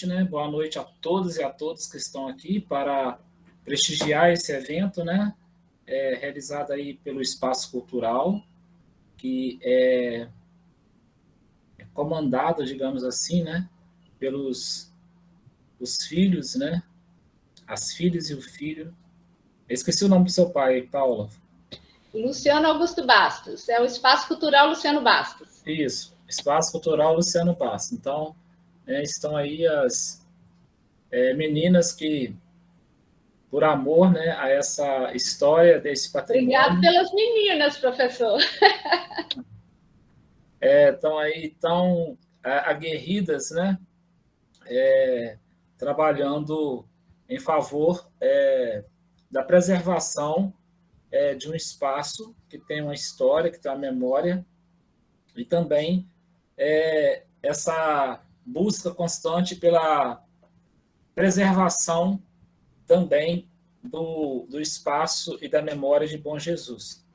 né? Boa noite a todos e a todas que estão aqui para prestigiar esse evento, né? Realizado aí pelo Espaço Cultural, que é comandado, digamos assim, né? Pelos os filhos, né? As filhas e o filho. Eu esqueci o nome do seu pai, Paula. Luciano Augusto Bastos. É o Espaço Cultural Luciano Bastos. Isso, Espaço Cultural Luciano Bastos. Então, estão aí as meninas que, por amor, né, a essa história desse patrimônio. Obrigado pelas meninas, professor. Estão aí tão aguerridas, né, trabalhando em favor da preservação de um espaço que tem uma história, que tem uma memória, e também essa busca constante pela preservação também do espaço e da memória de Bom Jesus.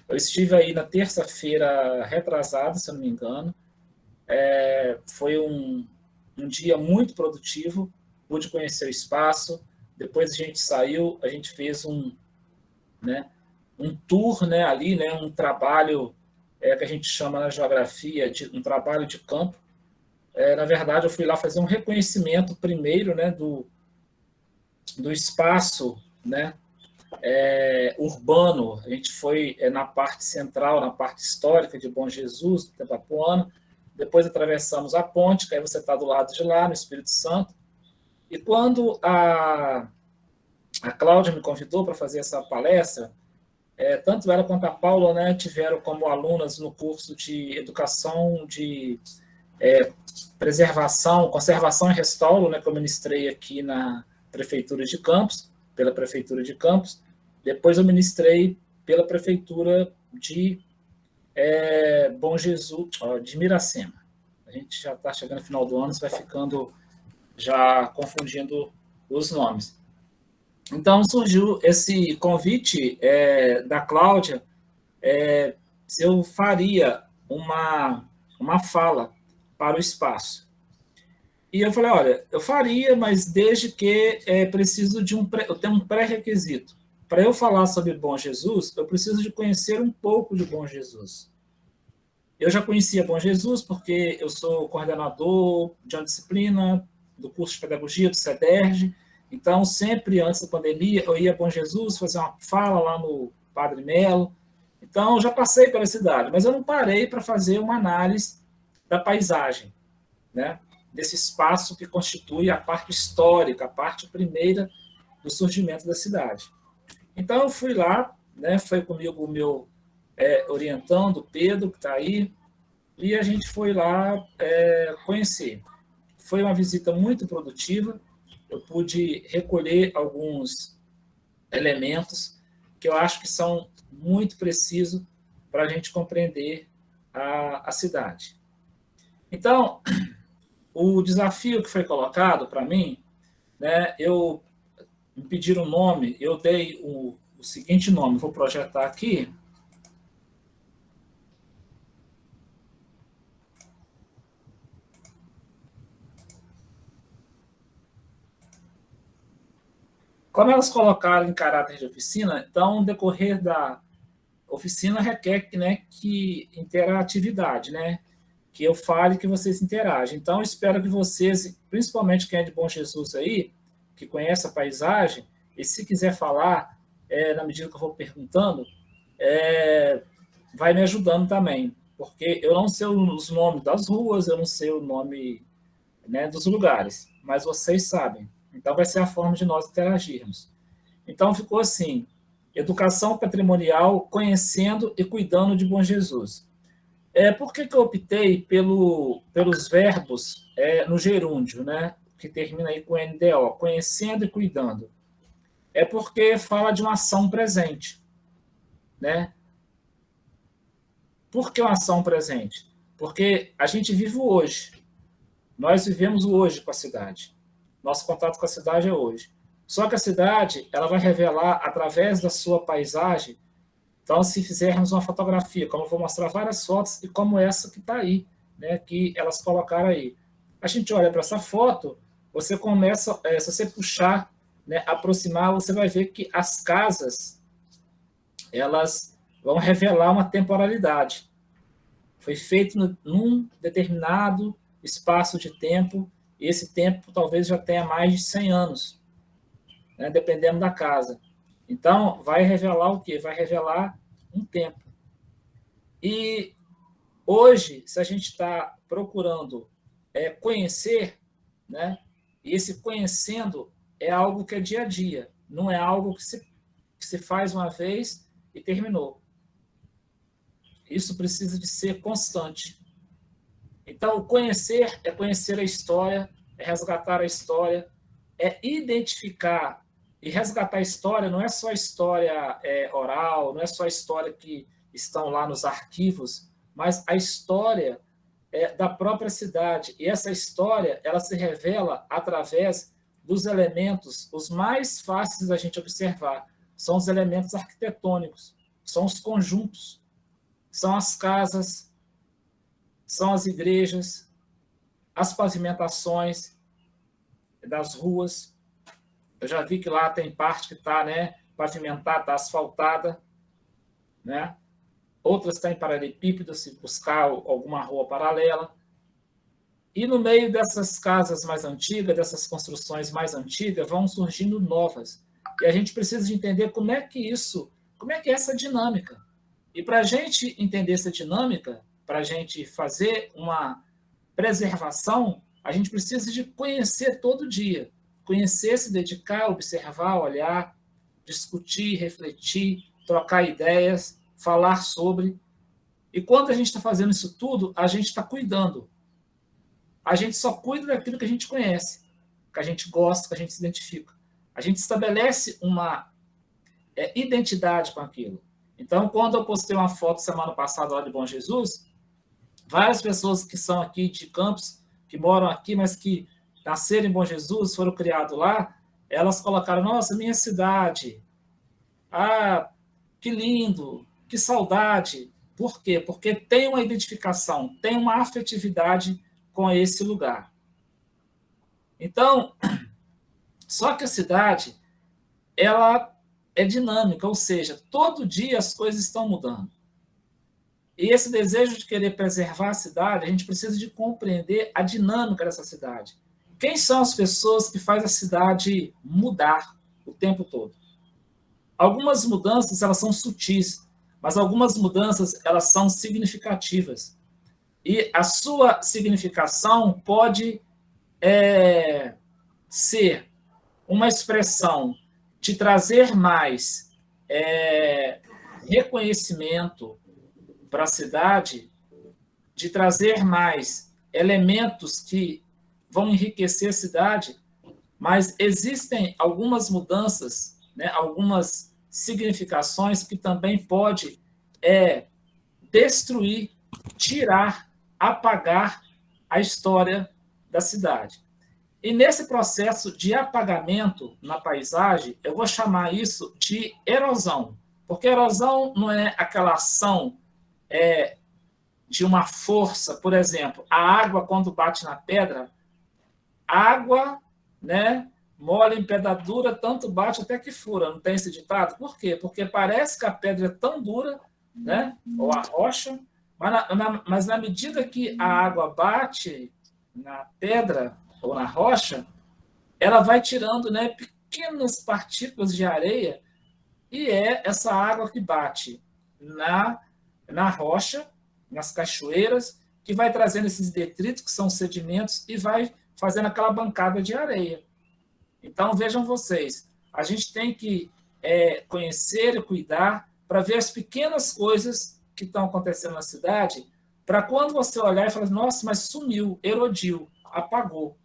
Eu estive aí na terça-feira retrasada, se eu não me engano. Foi um dia muito produtivo, pude conhecer o espaço. Depois a gente saiu, a gente fez um tour, né, ali, né, um trabalho que a gente chama na geografia de um trabalho de campo. Na verdade, eu fui lá fazer um reconhecimento primeiro, né, do espaço, né, urbano. A gente foi na parte central, na parte histórica de Bom Jesus, do Tebapuana. Depois atravessamos a ponte, que aí você está do lado de lá, no Espírito Santo. E quando a Cláudia me convidou para fazer essa palestra, tanto ela quanto a Paula, né, tiveram como alunas no curso de educação de preservação, conservação e restauro, né, que eu ministrei aqui na Prefeitura de Campos, pela Prefeitura de Campos. Depois eu ministrei pela Prefeitura de Bom Jesus, de Miracema. A gente já está chegando no final do ano, você vai ficando já confundindo os nomes. Então surgiu esse convite da Cláudia, se eu faria uma fala para o espaço. E eu falei, olha, eu faria, mas desde que preciso de eu tenho um pré-requisito. Para eu falar sobre Bom Jesus, eu preciso de conhecer um pouco de Bom Jesus. Eu já conhecia Bom Jesus porque eu sou coordenador de uma disciplina do curso de pedagogia do CEDERJ. Então, sempre antes da pandemia, eu ia a Bom Jesus fazer uma fala lá no Padre Melo. Então, eu já passei pela cidade, mas eu não parei para fazer uma análise da paisagem, né? Desse espaço que constitui a parte histórica, a parte primeira do surgimento da cidade. Então, eu fui lá, né? Foi comigo o meu orientando, Pedro, que está aí, e a gente foi lá conhecer. Foi uma visita muito produtiva, eu pude recolher alguns elementos que eu acho que são muito precisos para a gente compreender a cidade. Então, o desafio que foi colocado para mim, né, me pediram um nome, eu dei o seguinte nome, vou projetar aqui. Como elas colocaram em caráter de oficina, então, no decorrer da oficina requer, né, que interatividade, né? Que eu fale, que vocês interagem. Então, eu espero que vocês, principalmente quem é de Bom Jesus aí, que conhece a paisagem, e se quiser falar, na medida que eu vou perguntando, vai me ajudando também, porque eu não sei os nomes das ruas, eu não sei o nome, né, dos lugares, mas vocês sabem. Então, vai ser a forma de nós interagirmos. Então, ficou assim, educação patrimonial, conhecendo e cuidando de Bom Jesus. Por que eu optei pelos verbos no gerúndio, né, que termina aí com NDO, conhecendo e cuidando? Porque fala de uma ação presente, né? Por que uma ação presente? Porque a gente vive o hoje. Nós vivemos o hoje com a cidade. Nosso contato com a cidade é hoje. Só que a cidade, ela vai revelar, através da sua paisagem. Então, se fizermos uma fotografia, como eu vou mostrar várias fotos, e como essa que está aí, né, que elas colocaram aí. A gente olha para essa foto, você começa, se você puxar, né, aproximar, você vai ver que as casas, elas vão revelar uma temporalidade. Foi feito num determinado espaço de tempo, e esse tempo talvez já tenha mais de 100 anos, né, dependendo da casa. Então, vai revelar o quê? Vai revelar um tempo. E hoje, se a gente está procurando conhecer, né, e esse conhecendo é algo que é dia a dia, não é algo que se faz uma vez e terminou. Isso precisa de ser constante. Então, o conhecer é conhecer a história, é resgatar a história, é identificar. E resgatar a história não é só a história oral, não é só a história que estão lá nos arquivos, mas a história da própria cidade. E essa história, ela se revela através dos elementos os mais fáceis da gente observar. São os elementos arquitetônicos, são os conjuntos, são as casas, são as igrejas, as pavimentações das ruas. Eu já vi que lá tem parte que está, né, pavimentada, está asfaltada, né? Outras estão em paralelepípedo, se buscar alguma rua paralela. E no meio dessas casas mais antigas, dessas construções mais antigas, vão surgindo novas. E a gente precisa de entender como é que é essa dinâmica. E para a gente entender essa dinâmica, para a gente fazer uma preservação, a gente precisa de conhecer todo dia. Conhecer, se dedicar, observar, olhar, discutir, refletir, trocar ideias, falar sobre. E quando a gente está fazendo isso tudo, a gente está cuidando. A gente só cuida daquilo que a gente conhece, que a gente gosta, que a gente se identifica. A gente estabelece uma identidade com aquilo. Então, quando eu postei uma foto semana passada lá de Bom Jesus, várias pessoas que são aqui de Campos, que moram aqui, mas que nasceram em Bom Jesus, foram criados lá, elas colocaram, nossa, minha cidade, ah, que lindo, que saudade. Por quê? Porque tem uma identificação, tem uma afetividade com esse lugar. Então, só que a cidade, ela é dinâmica, ou seja, todo dia as coisas estão mudando. E esse desejo de querer preservar a cidade, a gente precisa de compreender a dinâmica dessa cidade. Quem são as pessoas que fazem a cidade mudar o tempo todo? Algumas mudanças, elas são sutis, mas algumas mudanças, elas são significativas. E a sua significação pode ser uma expressão de trazer mais reconhecimento para a cidade, de trazer mais elementos que vão enriquecer a cidade, mas existem algumas mudanças, né, algumas significações que também pode destruir, tirar, apagar a história da cidade. E nesse processo de apagamento na paisagem, eu vou chamar isso de erosão, porque erosão não é aquela ação de uma força, por exemplo, a água quando bate na pedra, água, né, mole em pedra dura, tanto bate até que fura, não tem esse ditado? Por quê? Porque parece que a pedra é tão dura, né, ou a rocha, mas na medida que a água bate na pedra ou na rocha, ela vai tirando, né, pequenas partículas de areia, e é essa água que bate na rocha, nas cachoeiras, que vai trazendo esses detritos, que são sedimentos, e vai fazendo aquela bancada de areia. Então, vejam vocês, a gente tem que conhecer e cuidar para ver as pequenas coisas que estão acontecendo na cidade, para quando você olhar e falar, nossa, mas sumiu, erodiu, apagou.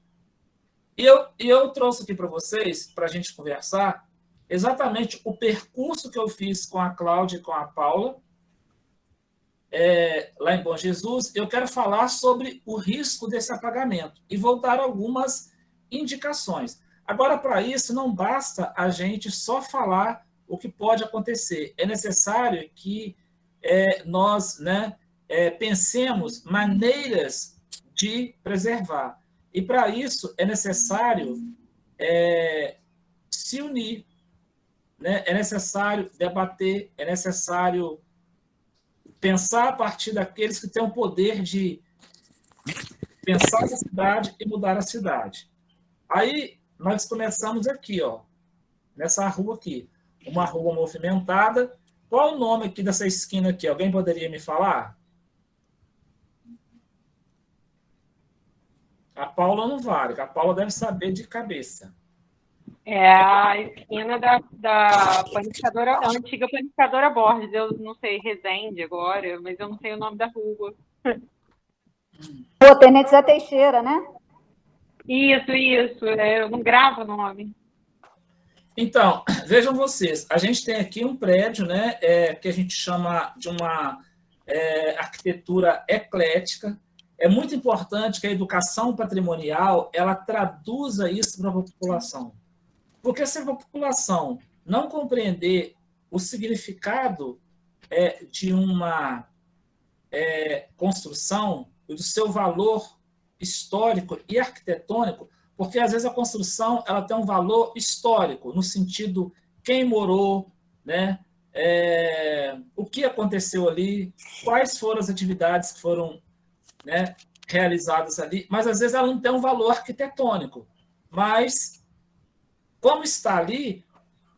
E eu trouxe aqui para vocês, para a gente conversar, exatamente o percurso que eu fiz com a Cláudia e com a Paula, lá em Bom Jesus. Eu quero falar sobre o risco desse apagamento e vou dar algumas indicações. Agora, para isso, não basta a gente só falar o que pode acontecer. É necessário que nós, né, pensemos maneiras de preservar. E para isso é necessário se unir, né? É necessário debater, é necessário pensar a partir daqueles que têm o poder de pensar a cidade e mudar a cidade. Aí nós começamos aqui, ó, nessa rua aqui, uma rua movimentada. Qual o nome aqui dessa esquina aqui? Alguém poderia me falar? A Paula não vale, a Paula deve saber de cabeça. É a esquina da panificadora, a antiga panificadora Borges. Eu não sei, Resende agora, mas eu não sei o nome da rua. Pô, Tenente Zé Teixeira, né? Isso, eu não gravo o nome. Então, vejam vocês, a gente tem aqui um prédio, né, que a gente chama de uma arquitetura eclética. É muito importante que a educação patrimonial ela traduza isso para a população. Porque se a população não compreender o significado de uma construção, do seu valor histórico e arquitetônico, porque às vezes a construção ela tem um valor histórico, no sentido quem morou, né? O que aconteceu ali, quais foram as atividades que foram, né, realizadas ali, mas às vezes ela não tem um valor arquitetônico. Mas, como está ali,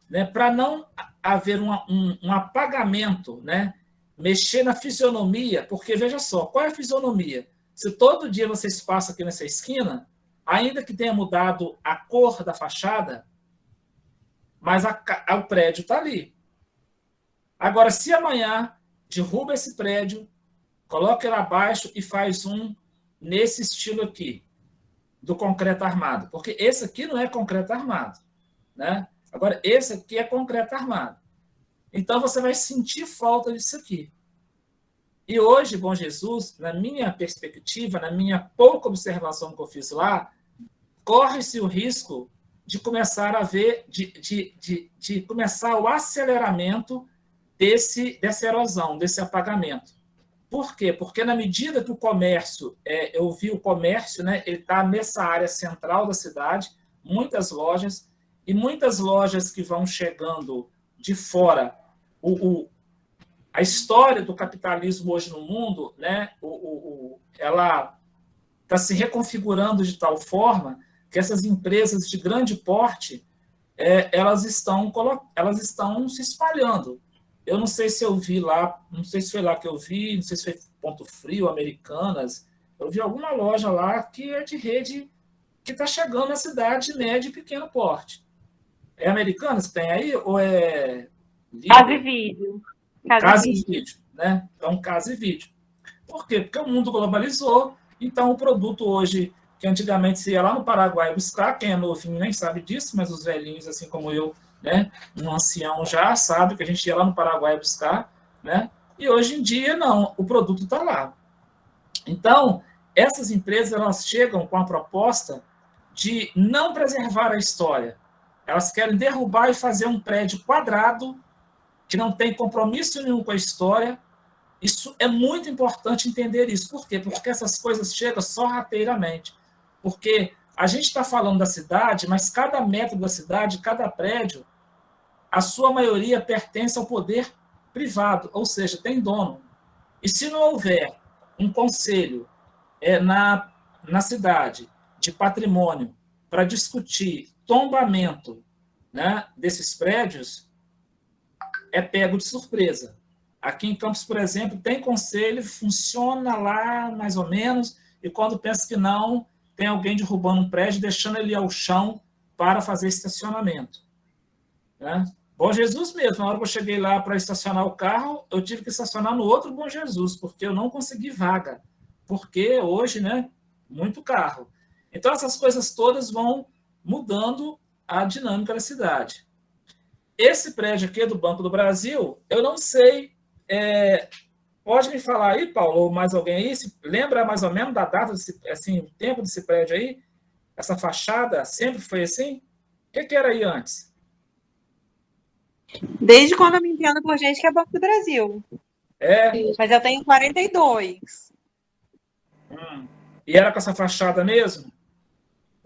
né, para não haver um apagamento, né, mexer na fisionomia, porque veja só, qual é a fisionomia? Se todo dia vocês passam aqui nessa esquina, ainda que tenha mudado a cor da fachada, mas o prédio está ali. Agora, se amanhã derruba esse prédio, coloca ele abaixo e faz um nesse estilo aqui, do concreto armado, porque esse aqui não é concreto armado, né? Agora, esse aqui é concreto armado. Então, você vai sentir falta disso aqui. E hoje, Bom Jesus, na minha perspectiva, na minha pouca observação que eu fiz lá, corre-se o risco de começar a ver, de começar o aceleramento dessa erosão, desse apagamento. Por quê? Porque na medida que o comércio, eu vi o comércio, né, ele está nessa área central da cidade, muitas lojas, e muitas lojas que vão chegando de fora. A história do capitalismo hoje no mundo, né, ela está se reconfigurando de tal forma que essas empresas de grande porte elas estão se espalhando. Eu não sei se eu vi lá, não sei se foi lá que eu vi, não sei se foi Ponto Frio, Americanas. Eu vi alguma loja lá que é de rede que está chegando na cidade médio e pequeno porte. É Americanas que tem aí ou é Casa e Vídeo. Casa e Vídeo, né? Então, Casa e Vídeo. Por quê? Porque o mundo globalizou, então o produto hoje, que antigamente se ia lá no Paraguai buscar, quem é novinho nem sabe disso, mas os velhinhos, assim como eu, né, um ancião já sabe que a gente ia lá no Paraguai buscar, né? E hoje em dia, não, o produto está lá. Então, essas empresas elas chegam com a proposta de não preservar a história. Elas querem derrubar e fazer um prédio quadrado que não tem compromisso nenhum com a história. Isso é muito importante entender isso. Por quê? Porque essas coisas chegam sorrateiramente. Porque a gente está falando da cidade, mas cada metro da cidade, cada prédio, a sua maioria pertence ao poder privado, ou seja, tem dono. E se não houver um conselho na cidade de patrimônio para discutir tombamento, né, desses prédios, é pego de surpresa. Aqui em Campos, por exemplo, tem conselho, funciona lá mais ou menos, e quando pensa que não, tem alguém derrubando um prédio, deixando ele ao chão para fazer estacionamento. Né? Bom Jesus mesmo, na hora que eu cheguei lá para estacionar o carro, eu tive que estacionar no outro Bom Jesus, porque eu não consegui vaga. Porque hoje, né, muito carro. Então, essas coisas todas vão mudando a dinâmica da cidade. Esse prédio aqui do Banco do Brasil, eu não sei, pode me falar aí, Paulo, ou mais alguém aí, lembra mais ou menos da data, assim, o tempo desse prédio aí? Essa fachada sempre foi assim? O que era aí antes? Desde quando eu me entendo por gente que é Banco do Brasil. Mas eu tenho 42. E era com essa fachada mesmo?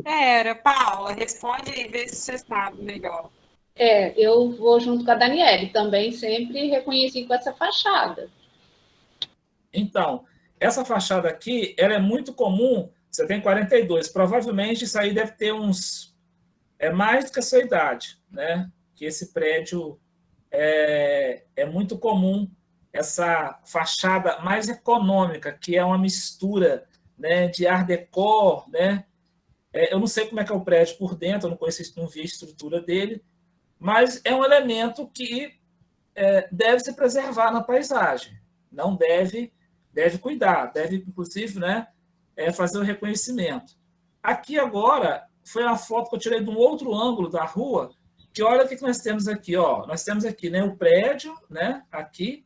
Era, Paula, responde e vê se você sabe melhor. Eu vou junto com a Daniele, também sempre reconheci com essa fachada. Então, essa fachada aqui, ela é muito comum, você tem 42, provavelmente isso aí deve ter mais do que a sua idade, né? Que esse prédio é muito comum, essa fachada mais econômica, que é uma mistura, né, de Art Deco, né? Eu não sei como é que é o prédio por dentro, eu não conheço, não vi a estrutura dele, mas é um elemento que deve se preservar na paisagem, não deve cuidar, deve, inclusive, né, fazer o reconhecimento. Aqui agora foi uma foto que eu tirei de um outro ângulo da rua, que olha o que nós temos aqui, ó. Nós temos aqui, né, o prédio, né, aqui,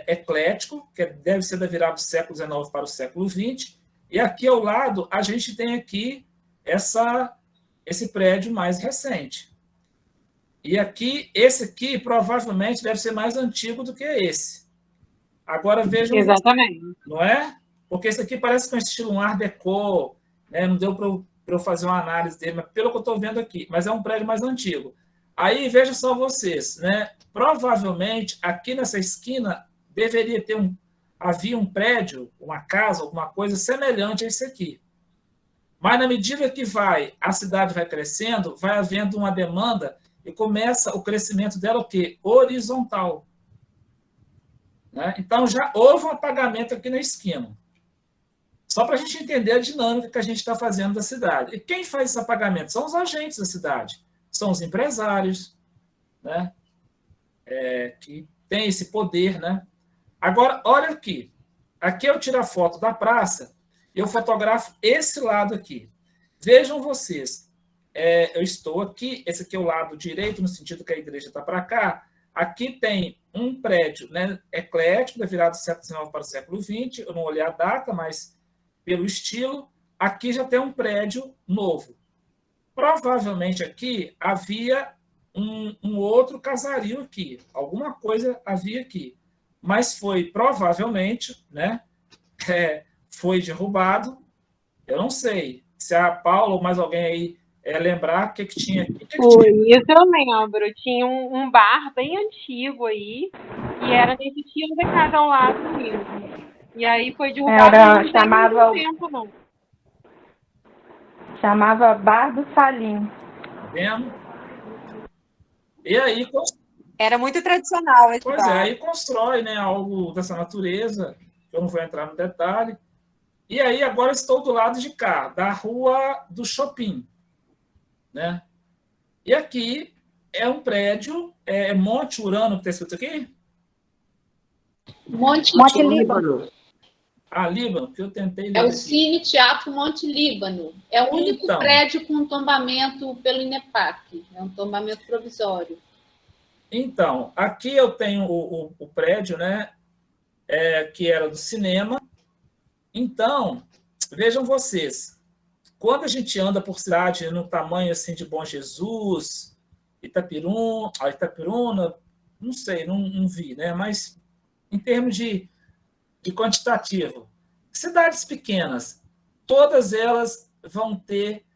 eclético, que deve ser da virada do século XIX para o século XX, e aqui ao lado a gente tem aqui esse prédio mais recente. E aqui, esse aqui provavelmente deve ser mais antigo do que esse. Agora vejam. Exatamente. Não é? Porque esse aqui parece com estilo um Art Deco, né? Não deu para eu fazer uma análise dele, mas pelo que eu estou vendo aqui, mas é um prédio mais antigo. Aí vejam só vocês, né? Provavelmente aqui nessa esquina deveria havia um prédio, uma casa, alguma coisa semelhante a esse aqui. Mas na medida que a cidade vai crescendo, vai havendo uma demanda e começa o crescimento dela o quê? Horizontal. Né? Então, já houve um apagamento aqui na esquina. Só para a gente entender a dinâmica que a gente está fazendo da cidade. E quem faz esse apagamento? São os agentes da cidade. São os empresários, né? Que têm esse poder. Né? Agora, olha aqui. Aqui eu tiro a foto da praça e eu fotografo esse lado aqui. Vejam vocês. Eu estou aqui, esse aqui é o lado direito, no sentido que a igreja está para cá. Aqui tem um prédio, né, eclético, da virada do século XIX para o século XX. Eu não olhei a data, mas pelo estilo. Aqui já tem um prédio novo. Provavelmente aqui havia um outro casario aqui. Alguma coisa havia aqui. Mas foi provavelmente, né, foi derrubado. Eu não sei se a Paula ou mais alguém aí lembrar o que tinha aqui. Foi, isso eu lembro. Tinha um bar bem antigo aí, e era nesse estilo da casa ao lado mesmo. E aí foi derrubado, não chamava tempo, não. Chamava Bar do Salim. Vendo? E aí era muito tradicional esse pois bar. Aí constrói, né, algo dessa natureza, eu não vou entrar no detalhe. E aí agora estou do lado de cá, da rua do Shopping. Né? E aqui é um prédio, Monte Urano, que está escrito aqui? Monte Líbano. Líbano, que eu tentei ler. É o Cine Teatro Monte Líbano. É o único prédio com tombamento pelo INEPAC. É um tombamento provisório. Então, aqui eu tenho o prédio, né, que era do cinema. Então, vejam vocês, quando a gente anda por cidade no tamanho assim de Bom Jesus, Itaperuna, não sei, não vi, né? Mas em termos de quantitativo, cidades pequenas, todas elas vão ter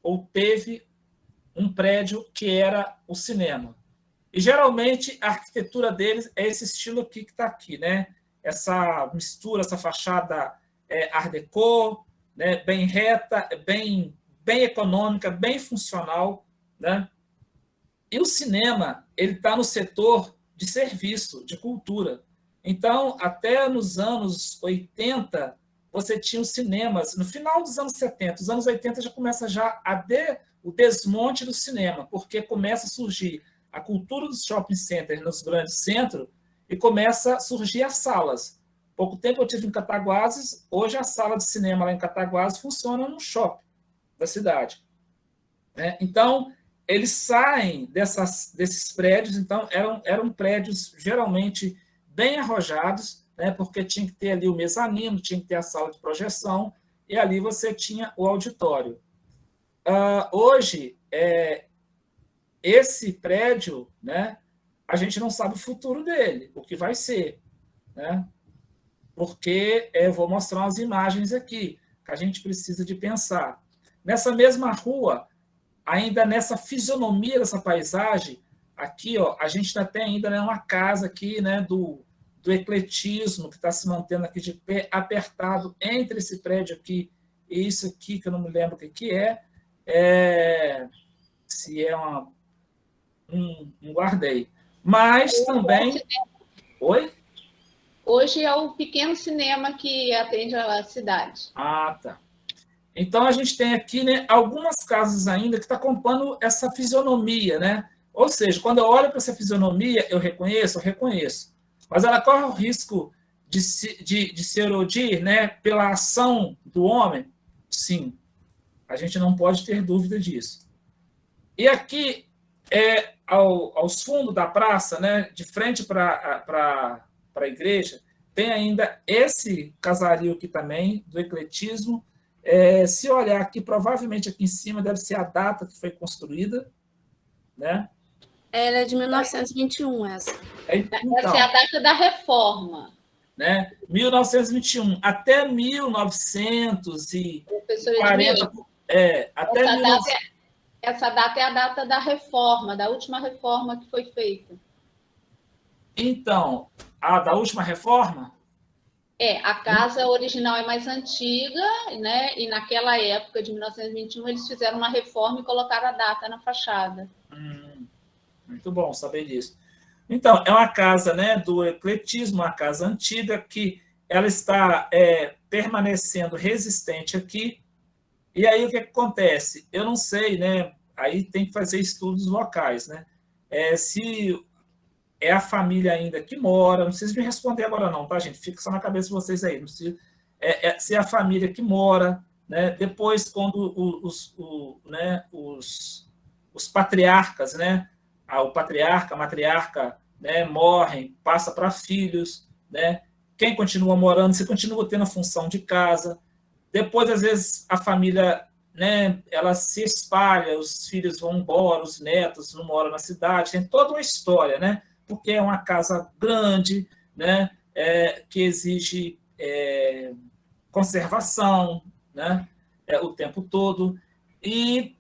ou teve um prédio que era o cinema. E geralmente a arquitetura deles é esse estilo aqui que está aqui, né? Essa mistura, essa fachada Art Deco, né, bem reta, bem econômica, bem funcional, né? E o cinema ele está no setor de serviço, de cultura. Então, até nos anos 80, você tinha os cinemas. No final dos anos 70, os anos 80 já começa o desmonte do cinema, porque começa a surgir a cultura dos shopping centers nos grandes centros e começa a surgir as salas. Pouco tempo eu tive em Cataguases, hoje a sala de cinema lá em Cataguases funciona no shopping da cidade. Então, eles saem desses prédios, então eram prédios geralmente bem arrojados, né, porque tinha que ter ali o mezanino, tinha que ter a sala de projeção, e ali você tinha o auditório. Hoje, esse prédio, né, a gente não sabe o futuro dele, o que vai ser, né? Porque eu vou mostrar umas imagens aqui. que a gente precisa de pensar. Nessa mesma rua, ainda nessa fisionomia dessa paisagem, aqui, ó, a gente tem ainda, né, uma casa aqui, né, do ecletismo, que está se mantendo aqui de pé, apertado entre esse prédio aqui e isso aqui, que eu não me lembro o que é, se é um guardei. Mas também... Oi? Hoje é o pequeno cinema que atende a cidade. Ah, tá. Então, a gente tem aqui, né, algumas casas ainda que estão acompanhando essa fisionomia, né? Ou seja, quando eu olho para essa fisionomia, eu reconheço. Mas ela corre o risco de se erodir, né, pela ação do homem? Sim. A gente não pode ter dúvida disso. E aqui, aos fundos da praça, né, de frente para a igreja, tem ainda esse casario aqui também, do ecletismo. Se olhar aqui, provavelmente aqui em cima deve ser a data que foi construída, né? Ela é de 1921, essa. Então, essa é a data da reforma. Né? 1921 até 1940. Essa data é a data da reforma, da última reforma que foi feita. Então, a da última reforma? A casa original é mais antiga, né? E naquela época de 1921 eles fizeram uma reforma e colocaram a data na fachada. Muito bom saber disso. Então, é uma casa, né, do ecletismo, uma casa antiga que ela está permanecendo resistente aqui. E aí o que acontece? Eu não sei, né? Aí tem que fazer estudos locais, né? Se é a família ainda que mora, não precisa me responder agora não, tá, gente? Fica só na cabeça de vocês aí. Não precisa, se é a família que mora, né? Depois, quando os patriarcas, né? O patriarca, a matriarca, né, morrem, passa para filhos, né? Quem continua morando, se continua tendo a função de casa. Depois, às vezes, a família, né, ela se espalha, os filhos vão embora, os netos não moram na cidade, tem toda uma história, né? Porque é uma casa grande, né, que exige conservação, né, o tempo todo. E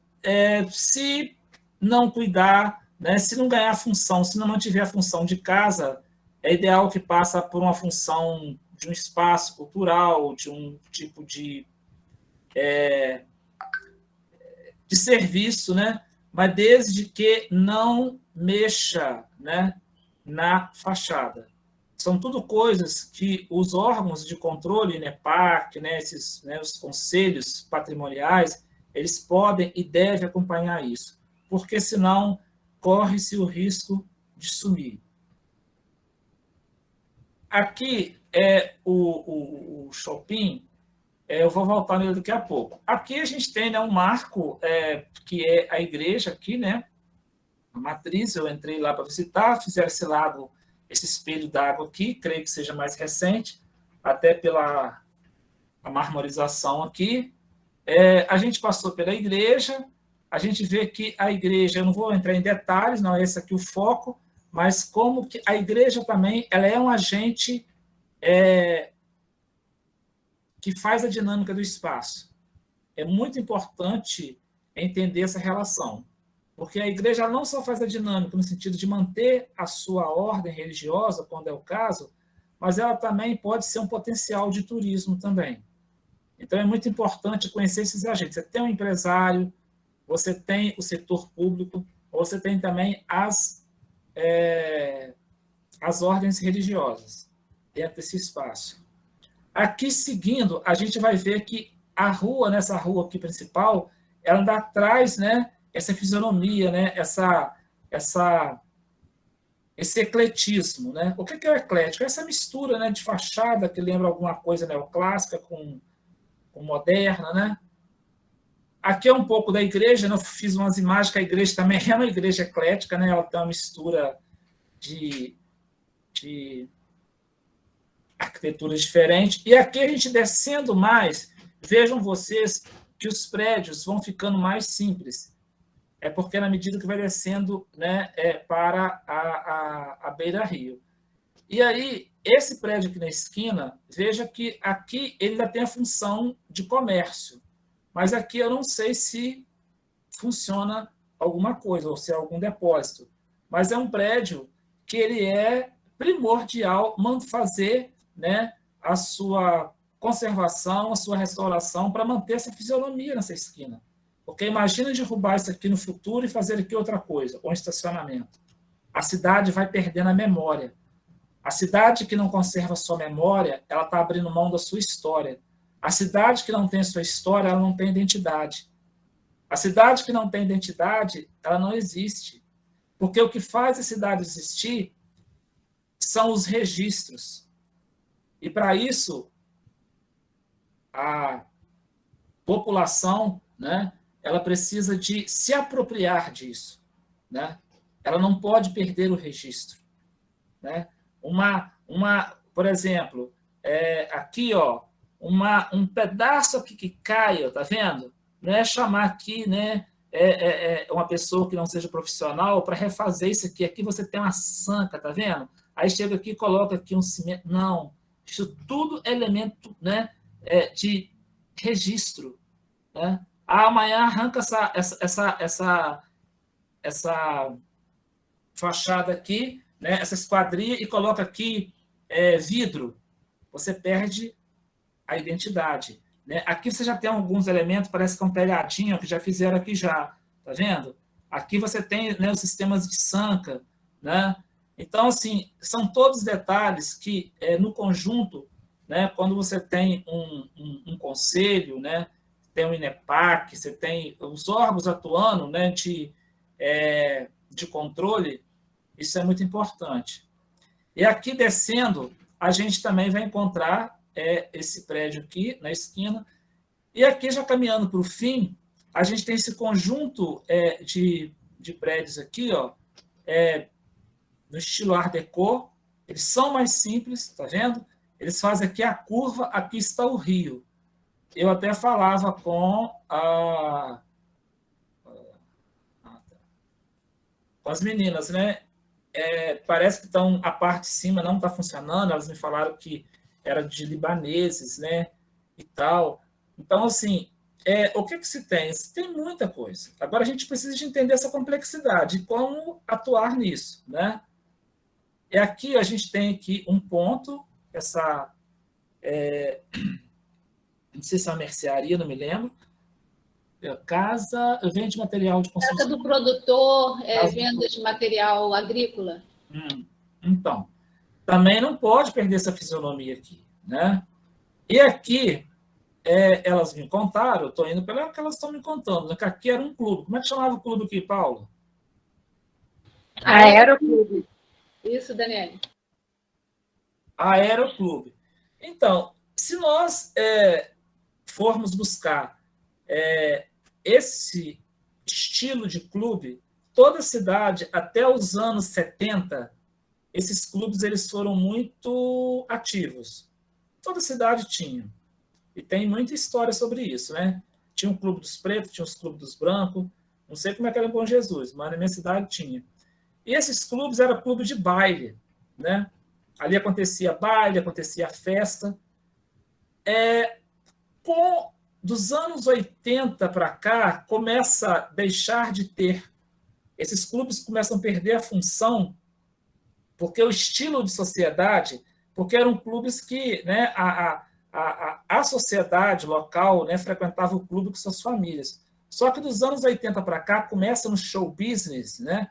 se não cuidar, né, se não ganhar a função, se não mantiver a função de casa, é ideal que passe por uma função de um espaço cultural, de um tipo de serviço, né? Mas desde que não mexa, né, na fachada. São tudo coisas que os órgãos de controle, INEPAC, né, os conselhos patrimoniais, eles podem e devem acompanhar isso, porque senão corre-se o risco de sumir. Aqui é o shopping, eu vou voltar nele daqui a pouco. Aqui a gente tem, né, um marco, que é a igreja aqui, né, a matriz, eu entrei lá para visitar, fizeram esse espelho d'água aqui, creio que seja mais recente, até pela a marmorização aqui. A gente passou pela igreja, a gente vê que a igreja, eu não vou entrar em detalhes, não é esse aqui o foco, mas como que a igreja também ela é um agente que faz a dinâmica do espaço. É muito importante entender essa relação, porque a igreja não só faz a dinâmica no sentido de manter a sua ordem religiosa, quando é o caso, mas ela também pode ser um potencial de turismo também. Então, é muito importante conhecer esses agentes. Você tem um empresário, você tem o setor público, você tem também as ordens religiosas dentro desse espaço. Aqui, seguindo, a gente vai ver que a rua, nessa rua aqui principal, ela ainda traz, né, essa fisionomia, né, esse ecletismo. Né? O que é o eclético? Essa mistura, né, de fachada que lembra alguma coisa neoclássica com moderna. Né? Aqui é um pouco da igreja, né? Eu fiz umas imagens que a igreja também é uma igreja eclética, né? Ela tem uma mistura de arquiteturas diferentes. E aqui a gente descendo mais, vejam vocês que os prédios vão ficando mais simples. É porque na medida que vai descendo, né, para a beira-rio. E aí, esse prédio aqui na esquina, veja que aqui ele ainda tem a função de comércio, mas aqui eu não sei se funciona alguma coisa, ou se é algum depósito. Mas é um prédio que ele é primordial fazer, né, a sua conservação, a sua restauração, para manter essa fisionomia nessa esquina. Porque imagina derrubar isso aqui no futuro e fazer aqui outra coisa, um estacionamento. A cidade vai perdendo a memória. A cidade que não conserva a sua memória, ela está abrindo mão da sua história. A cidade que não tem sua história, ela não tem identidade. A cidade que não tem identidade, ela não existe. Porque o que faz a cidade existir são os registros. E, para isso, a população, né, ela precisa de se apropriar disso. Né? Ela não pode perder o registro. Né? Por exemplo, aqui, ó, um pedaço aqui que cai, tá vendo? Não é chamar aqui, né, uma pessoa que não seja profissional para refazer isso aqui. Aqui você tem uma sanca, tá vendo? Aí chega aqui e coloca aqui um cimento. Não, isso tudo é elemento, né, de registro. Né? Amanhã arranca essa fachada aqui, né, essa esquadria, e coloca aqui vidro. Você perde a identidade. Né? Aqui você já tem alguns elementos, parece que é um telhadinho, que já fizeram aqui já. Tá vendo? Aqui você tem, né, os sistemas de sanca. Né? Então, assim, são todos detalhes que, no conjunto, né, quando você tem um conselho, né, tem o INEPAC, você tem os órgãos atuando, né, de controle, isso é muito importante. E aqui descendo, a gente também vai encontrar esse prédio aqui na esquina. E aqui, já caminhando para o fim, a gente tem esse conjunto de prédios aqui, ó, no estilo Art Deco. Eles são mais simples, tá vendo? Eles fazem aqui a curva, aqui está o rio. Eu até falava com as meninas, né? Parece que a parte de cima não está funcionando, elas me falaram que era de libaneses, né? E tal. Então, assim, o que se tem? Se tem muita coisa. Agora a gente precisa de entender essa complexidade e como atuar nisso, né? E aqui a gente tem aqui um ponto, não sei se é uma mercearia, não me lembro. Casa, vende material de construção. Casa do produtor, venda de material agrícola. Então, também não pode perder essa fisionomia aqui, né? E aqui, elas me contaram, eu estou indo pelo que elas estão me contando, né? Que aqui era um clube. Como é que chamava o clube aqui, Paulo? Aeroclube. Isso, Daniele. Aeroclube. Então, se nós formos buscar esse estilo de clube, toda a cidade, até os anos 70, esses clubes eles foram muito ativos. Toda cidade tinha. E tem muita história sobre isso, né? Tinha um clube dos pretos, tinha os clubes dos brancos. Não sei como é que era em Bom Jesus, mas na minha cidade tinha. E esses clubes eram clube de baile, né? Ali acontecia baile, acontecia festa. Dos anos 80 para cá, começa a deixar de ter. Esses clubes começam a perder a função, porque o estilo de sociedade, porque eram clubes que, né, a sociedade local, né, frequentava o clube com suas famílias. Só que dos anos 80 para cá, começa no show business, né,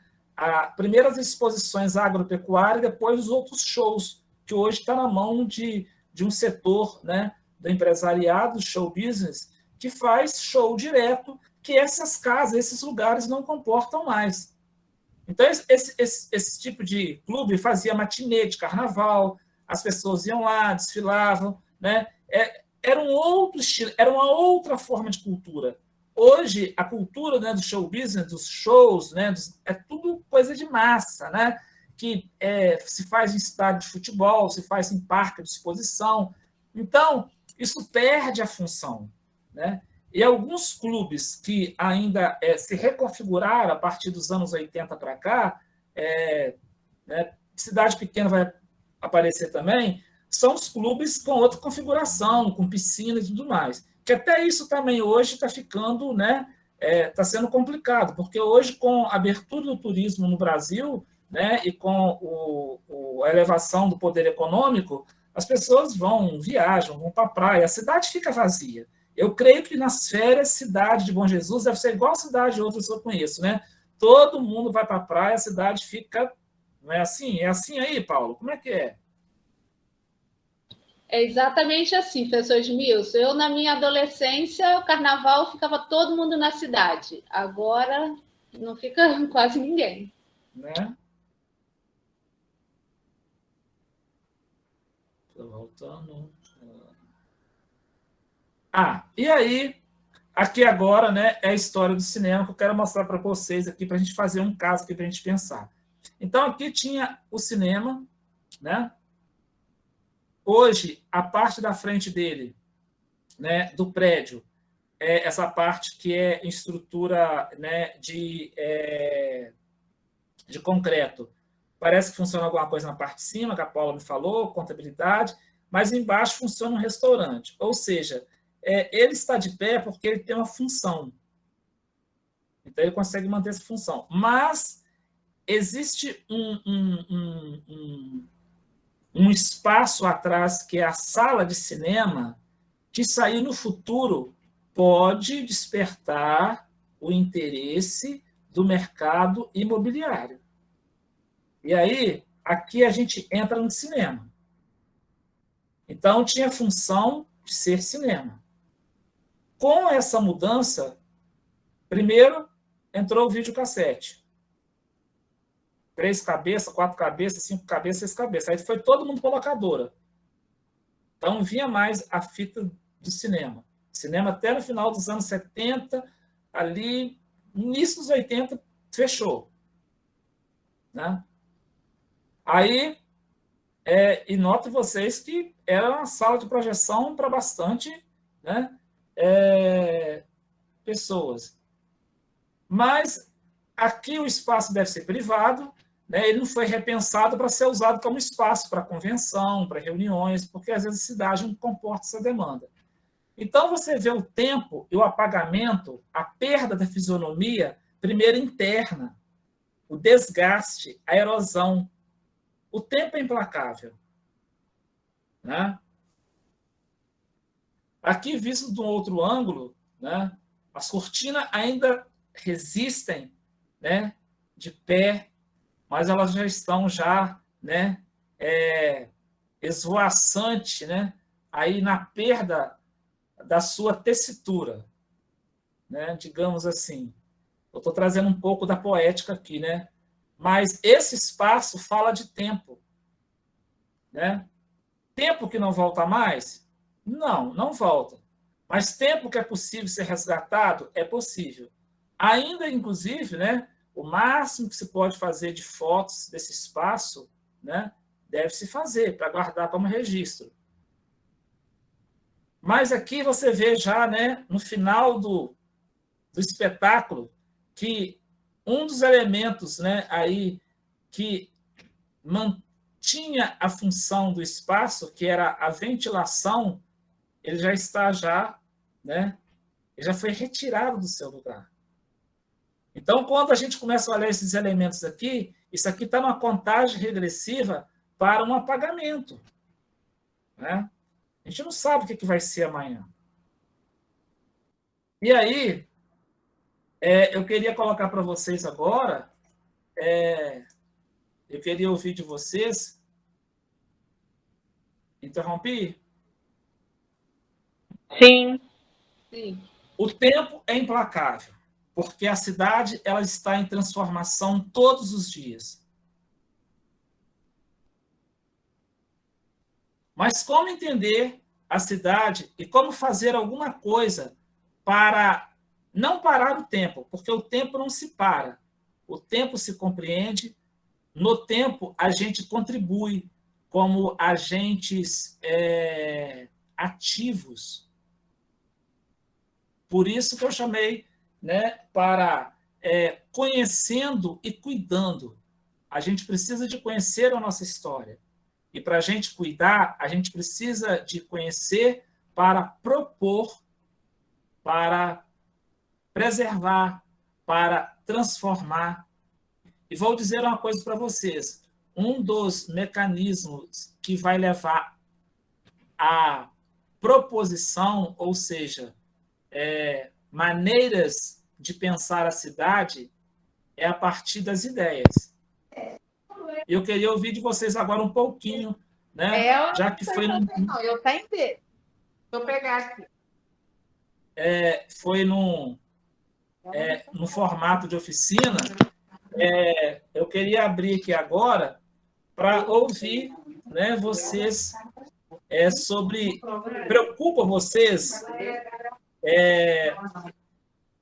primeiras exposições agropecuárias e depois os outros shows, que hoje está na mão de um setor, né, do empresariado, show business, que faz show direto, que essas casas, esses lugares não comportam mais. Então, esse tipo de clube fazia matinê de carnaval, as pessoas iam lá, desfilavam, né? Era um outro estilo, era uma outra forma de cultura. Hoje, a cultura, né, do show business, dos shows, né, é tudo coisa de massa, né? Que se faz em estádio de futebol, se faz em parque de exposição. Então, isso perde a função, né? E alguns clubes que ainda se reconfiguraram a partir dos anos 80 para cá, né, cidade pequena vai aparecer também, são os clubes com outra configuração, com piscina e tudo mais. Que até isso também hoje está ficando, né, está sendo complicado, porque hoje, com a abertura do turismo no Brasil, né, e com a elevação do poder econômico, as pessoas viajam, vão para a praia, a cidade fica vazia. Eu creio que nas férias, cidade de Bom Jesus deve ser igual a cidade de outras que eu conheço, né? Todo mundo vai para a praia, a cidade fica... Não é assim? É assim aí, Paulo? Como é que é? É exatamente assim, professor Edmilson. Eu, na minha adolescência, o carnaval ficava todo mundo na cidade. Agora, não fica quase ninguém. Né? Estou voltando. E aí, aqui agora, né, é a história do cinema que eu quero mostrar para vocês aqui, para a gente fazer um caso aqui, para a gente pensar. Então, aqui tinha o cinema, né? Hoje, a parte da frente dele, né, do prédio, é essa parte que é em estrutura, né, de concreto. Parece que funciona alguma coisa na parte de cima, que a Paula me falou, contabilidade, mas embaixo funciona um restaurante. Ou seja, ele está de pé porque ele tem uma função. Então, ele consegue manter essa função. Mas existe um espaço atrás, que é a sala de cinema, que isso aí no futuro pode despertar o interesse do mercado imobiliário. E aí, aqui a gente entra no cinema. Então, tinha a função de ser cinema. Com essa mudança, primeiro entrou o videocassete. 3 cabeças, 4 cabeças, 5 cabeças, 6 cabeças. Aí foi todo mundo para a locadora. Então, vinha mais a fita do cinema. Cinema até no final dos anos 70, ali, início dos 80, fechou. Né? Aí, e notem vocês que era uma sala de projeção para bastante, né, pessoas. Mas aqui o espaço deve ser privado, né, ele não foi repensado para ser usado como espaço para convenção, para reuniões, porque às vezes a cidade não comporta essa demanda. Então, você vê o tempo e o apagamento, a perda da fisionomia, primeiro interna, o desgaste, a erosão. O tempo é implacável. Né? Aqui, visto de um outro ângulo, né, as cortinas ainda resistem, né, de pé, mas elas já estão né, esvoaçante, né, aí na perda da sua tessitura, né, digamos assim. Eu estou trazendo um pouco da poética aqui, né? Mas esse espaço fala de tempo. Né? Tempo que não volta mais? Não, não volta. Mas tempo que é possível ser resgatado? É possível. Ainda, inclusive, né, o máximo que se pode fazer de fotos desse espaço, né, deve-se fazer para guardar como registro. Mas aqui você vê já, né, no final do espetáculo, que um dos elementos, né, aí que tinha a função do espaço, que era a ventilação, ele já está né, ele já foi retirado do seu lugar. Então, quando a gente começa a olhar esses elementos aqui, isso aqui está numa contagem regressiva para um apagamento. Né? A gente não sabe o que vai ser amanhã. E aí, eu queria colocar para vocês agora, eu queria ouvir de vocês. Interrompi? Sim. Sim. O tempo é implacável, porque a cidade ela está em transformação todos os dias. Mas como entender a cidade e como fazer alguma coisa para não parar o tempo, porque o tempo não se para. O tempo se compreende, no tempo a gente contribui como agentes ativos. Por isso que eu chamei, né, para conhecendo e cuidando. A gente precisa de conhecer a nossa história. E para a gente cuidar, a gente precisa de conhecer para propor, para preservar, para transformar. E vou dizer uma coisa para vocês. Um dos mecanismos que vai levar à proposição, ou seja, maneiras de pensar a cidade, é a partir das ideias. Eu queria ouvir de vocês agora um pouquinho, né? Já que foi não, eu tenho que ver. Vou pegar aqui. Foi no formato de oficina. Eu queria abrir aqui agora para ouvir, né, vocês sobre... Preocupa vocês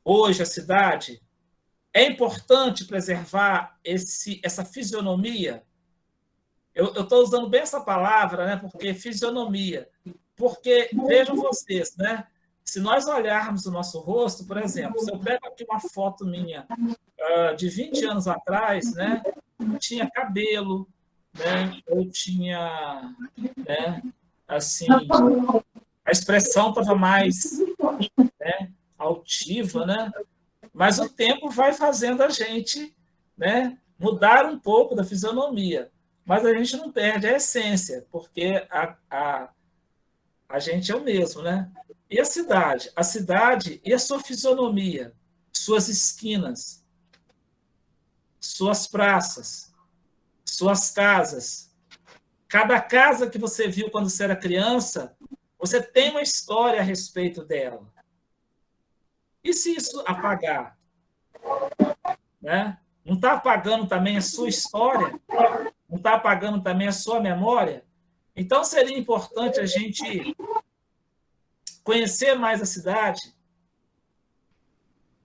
hoje a cidade? É importante preservar essa fisionomia? Eu estou usando bem essa palavra, né? Porque fisionomia. Porque, vejam vocês, né? Se nós olharmos o nosso rosto, por exemplo, se eu pego aqui uma foto minha de 20 anos atrás, né? Eu tinha cabelo, né? Eu tinha, né? Assim, a expressão estava mais, né, altiva, né? Mas o tempo vai fazendo a gente, né, mudar um pouco da fisionomia. Mas a gente não perde a essência, porque a gente é o mesmo, né? E a cidade? A cidade e a sua fisionomia, suas esquinas, suas praças, suas casas. Cada casa que você viu quando você era criança, você tem uma história a respeito dela. E se isso apagar? Né? Não está apagando também a sua história? Não está apagando também a sua memória? Então, seria importante a gente conhecer mais a cidade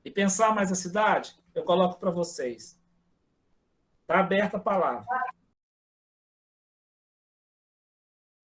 e pensar mais a cidade? Eu coloco para vocês. Está aberta a palavra.